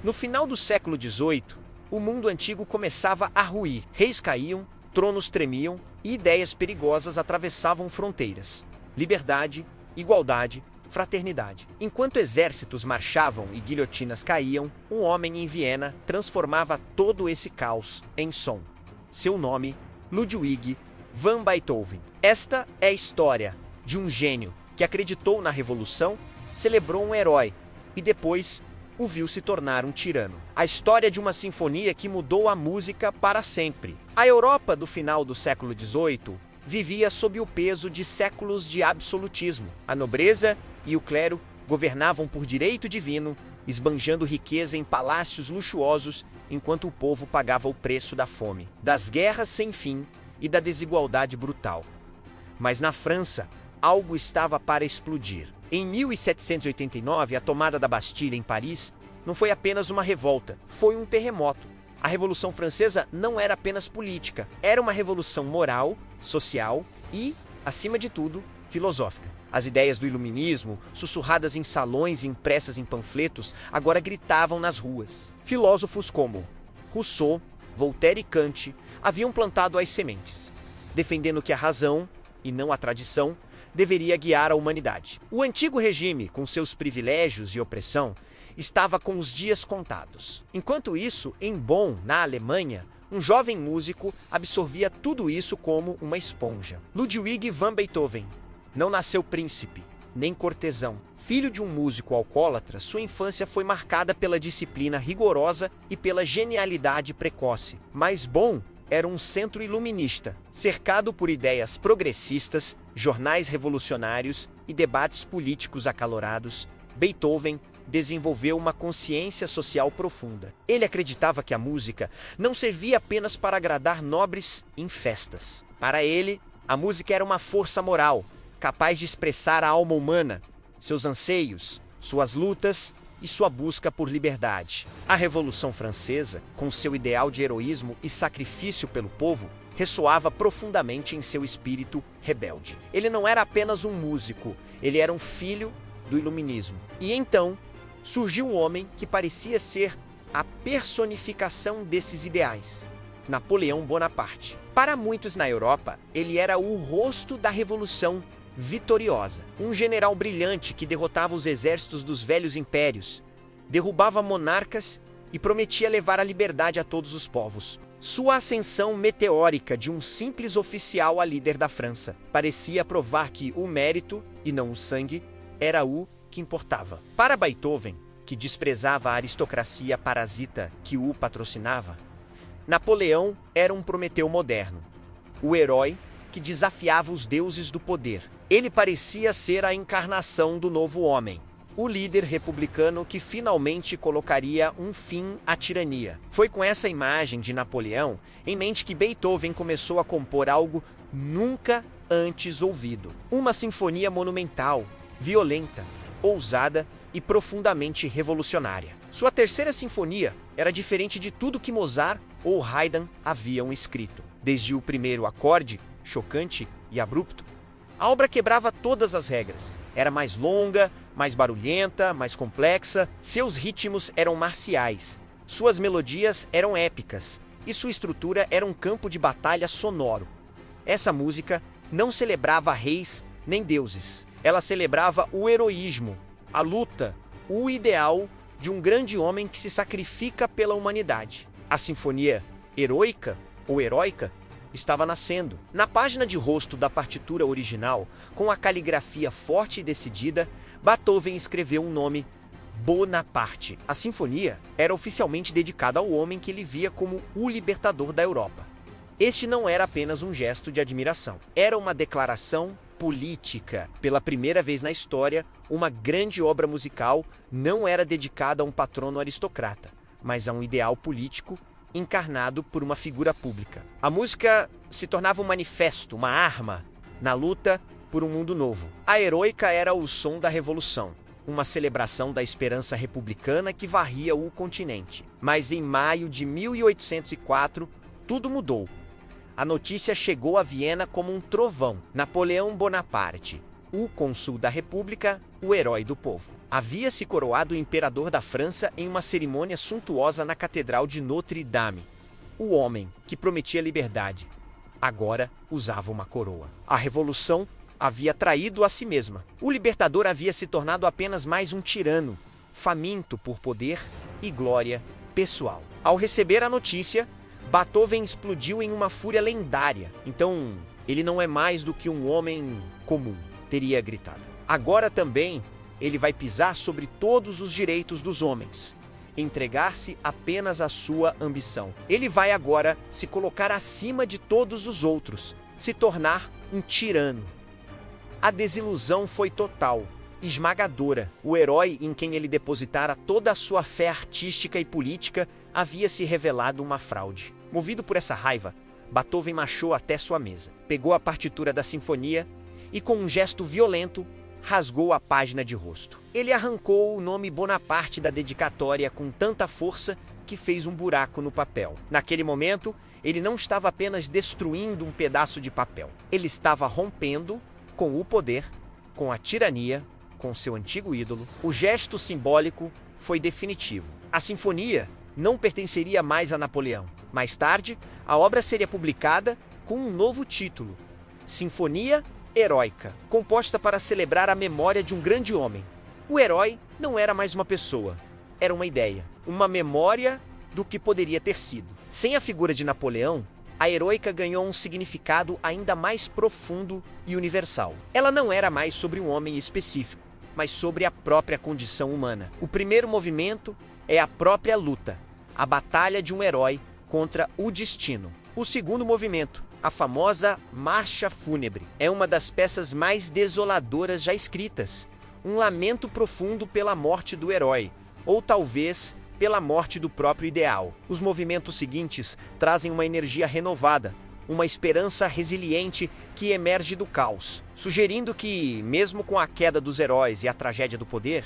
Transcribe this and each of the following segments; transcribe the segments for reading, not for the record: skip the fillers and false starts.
No final do século XVIII, o mundo antigo começava a ruir. Reis caíam, tronos tremiam e ideias perigosas atravessavam fronteiras. Liberdade, igualdade, fraternidade. Enquanto exércitos marchavam e guilhotinas caíam, um homem em Viena transformava todo esse caos em som. Seu nome, Ludwig van Beethoven. Esta é a história de um gênio que acreditou na revolução, celebrou um herói e depois o viu se tornar um tirano. A história de uma sinfonia que mudou a música para sempre. A Europa do final do século XVIII vivia sob o peso de séculos de absolutismo. A nobreza e o clero governavam por direito divino, esbanjando riqueza em palácios luxuosos, enquanto o povo pagava o preço da fome, das guerras sem fim e da desigualdade brutal. Mas na França, algo estava para explodir. Em 1789, a tomada da Bastilha em Paris não foi apenas uma revolta, foi um terremoto. A Revolução Francesa não era apenas política, era uma revolução moral, social e, acima de tudo, filosófica. As ideias do iluminismo, sussurradas em salões e impressas em panfletos, agora gritavam nas ruas. Filósofos como Rousseau, Voltaire e Kant haviam plantado as sementes, defendendo que a razão, e não a tradição, deveria guiar a humanidade. O antigo regime, com seus privilégios e opressão, estava com os dias contados. Enquanto isso, em Bonn, na Alemanha, um jovem músico absorvia tudo isso como uma esponja. Ludwig van Beethoven não nasceu príncipe, nem cortesão. Filho de um músico alcoólatra, sua infância foi marcada pela disciplina rigorosa e pela genialidade precoce. Mas Bonn era um centro iluminista, cercado por ideias progressistas, jornais revolucionários e debates políticos acalorados. Beethoven desenvolveu uma consciência social profunda. Ele acreditava que a música não servia apenas para agradar nobres em festas. Para ele, a música era uma força moral, capaz de expressar a alma humana, seus anseios, suas lutas e sua busca por liberdade. A Revolução Francesa, com seu ideal de heroísmo e sacrifício pelo povo, ressoava profundamente em seu espírito rebelde. Ele não era apenas um músico, ele era um filho do iluminismo. E então surgiu um homem que parecia ser a personificação desses ideais: Napoleão Bonaparte. Para muitos na Europa, ele era o rosto da Revolução vitoriosa. Um general brilhante que derrotava os exércitos dos velhos impérios, derrubava monarcas e prometia levar a liberdade a todos os povos. Sua ascensão meteórica de um simples oficial a líder da França parecia provar que o mérito, e não o sangue, era o que importava. Para Beethoven, que desprezava a aristocracia parasita que o patrocinava, Napoleão era um Prometeu moderno, o herói que desafiava os deuses do poder. Ele parecia ser a encarnação do novo homem, o líder republicano que finalmente colocaria um fim à tirania. Foi com essa imagem de Napoleão em mente que Beethoven começou a compor algo nunca antes ouvido. Uma sinfonia monumental, violenta, ousada e profundamente revolucionária. Sua terceira sinfonia era diferente de tudo que Mozart ou Haydn haviam escrito. Desde o primeiro acorde, chocante e abrupto, a obra quebrava todas as regras. Era mais longa, mais barulhenta, mais complexa, seus ritmos eram marciais, suas melodias eram épicas e sua estrutura era um campo de batalha sonoro. Essa música não celebrava reis nem deuses. Ela celebrava o heroísmo, a luta, o ideal de um grande homem que se sacrifica pela humanidade. A sinfonia heroica ou heróica estava nascendo. Na página de rosto da partitura original, com a caligrafia forte e decidida, Beethoven escreveu um nome: Bonaparte. A sinfonia era oficialmente dedicada ao homem que ele via como o libertador da Europa. Este não era apenas um gesto de admiração, era uma declaração política. Pela primeira vez na história, uma grande obra musical não era dedicada a um patrono aristocrata, mas a um ideal político encarnado por uma figura pública. A música se tornava um manifesto, uma arma, na luta por um mundo novo. A heroica era o som da revolução, uma celebração da esperança republicana que varria o continente. Mas em maio de 1804, tudo mudou. A notícia chegou a Viena como um trovão. Napoleão Bonaparte, o cônsul da República, o herói do povo, havia se coroado imperador da França em uma cerimônia suntuosa na Catedral de Notre-Dame. O homem, que prometia liberdade, agora usava uma coroa. A revolução havia traído a si mesma. O libertador havia se tornado apenas mais um tirano, faminto por poder e glória pessoal. Ao receber a notícia, Beethoven explodiu em uma fúria lendária. Então, ele não é mais do que um homem comum, teria gritado. Agora também, ele vai pisar sobre todos os direitos dos homens, entregar-se apenas à sua ambição. Ele vai agora se colocar acima de todos os outros, se tornar um tirano. A desilusão foi total, esmagadora. O herói em quem ele depositara toda a sua fé artística e política havia se revelado uma fraude. Movido por essa raiva, Beethoven marchou até sua mesa, pegou a partitura da sinfonia e, com um gesto violento, rasgou a página de rosto. Ele arrancou o nome Bonaparte da dedicatória com tanta força que fez um buraco no papel. Naquele momento, ele não estava apenas destruindo um pedaço de papel. Ele estava rompendo com o poder, com a tirania, com seu antigo ídolo. O gesto simbólico foi definitivo. A sinfonia não pertenceria mais a Napoleão. Mais tarde, a obra seria publicada com um novo título: Sinfonia Heróica, composta para celebrar a memória de um grande homem. O herói não era mais uma pessoa, era uma ideia, uma memória do que poderia ter sido. Sem a figura de Napoleão, a heroica ganhou um significado ainda mais profundo e universal. Ela não era mais sobre um homem específico, mas sobre a própria condição humana. O primeiro movimento é a própria luta, a batalha de um herói contra o destino. O segundo movimento, a famosa Marcha Fúnebre, é uma das peças mais desoladoras já escritas. Um lamento profundo pela morte do herói, ou talvez pela morte do próprio ideal. Os movimentos seguintes trazem uma energia renovada, uma esperança resiliente que emerge do caos, sugerindo que, mesmo com a queda dos heróis e a tragédia do poder,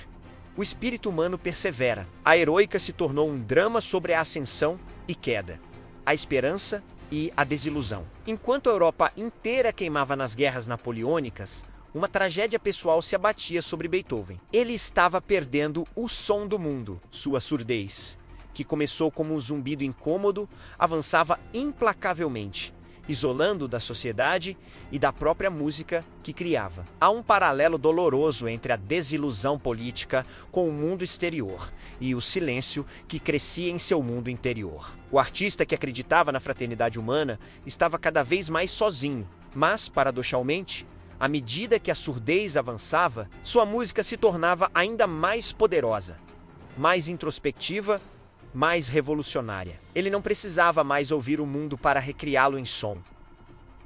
o espírito humano persevera. A heroica se tornou um drama sobre a ascensão e queda, a esperança e a desilusão. Enquanto a Europa inteira queimava nas guerras napoleônicas, uma tragédia pessoal se abatia sobre Beethoven. Ele estava perdendo o som do mundo. Sua surdez, que começou como um zumbido incômodo, avançava implacavelmente, isolando da sociedade e da própria música que criava. Há um paralelo doloroso entre a desilusão política com o mundo exterior e o silêncio que crescia em seu mundo interior. O artista que acreditava na fraternidade humana estava cada vez mais sozinho, mas, paradoxalmente, à medida que a surdez avançava, sua música se tornava ainda mais poderosa, mais introspectiva, mais revolucionária. Ele não precisava mais ouvir o mundo para recriá-lo em som.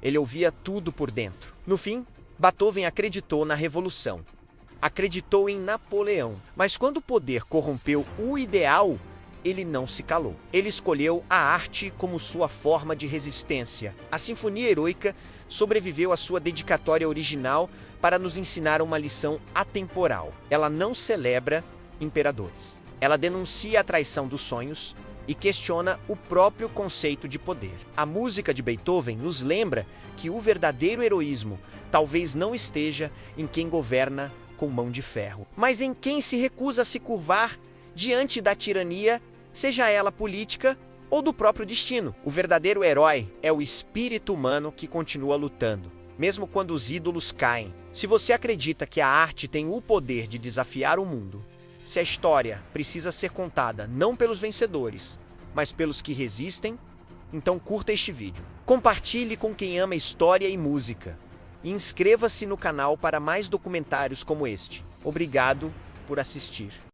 Ele ouvia tudo por dentro. No fim, Beethoven acreditou na revolução. Acreditou em Napoleão. Mas quando o poder corrompeu o ideal, ele não se calou. Ele escolheu a arte como sua forma de resistência. A Sinfonia Heroica sobreviveu à sua dedicatória original para nos ensinar uma lição atemporal. Ela não celebra imperadores. Ela denuncia a traição dos sonhos e questiona o próprio conceito de poder. A música de Beethoven nos lembra que o verdadeiro heroísmo talvez não esteja em quem governa com mão de ferro, mas em quem se recusa a se curvar diante da tirania, seja ela política ou do próprio destino. O verdadeiro herói é o espírito humano que continua lutando, mesmo quando os ídolos caem. Se você acredita que a arte tem o poder de desafiar o mundo, se a história precisa ser contada não pelos vencedores, mas pelos que resistem, então curta este vídeo. Compartilhe com quem ama história e música. E inscreva-se no canal para mais documentários como este. Obrigado por assistir.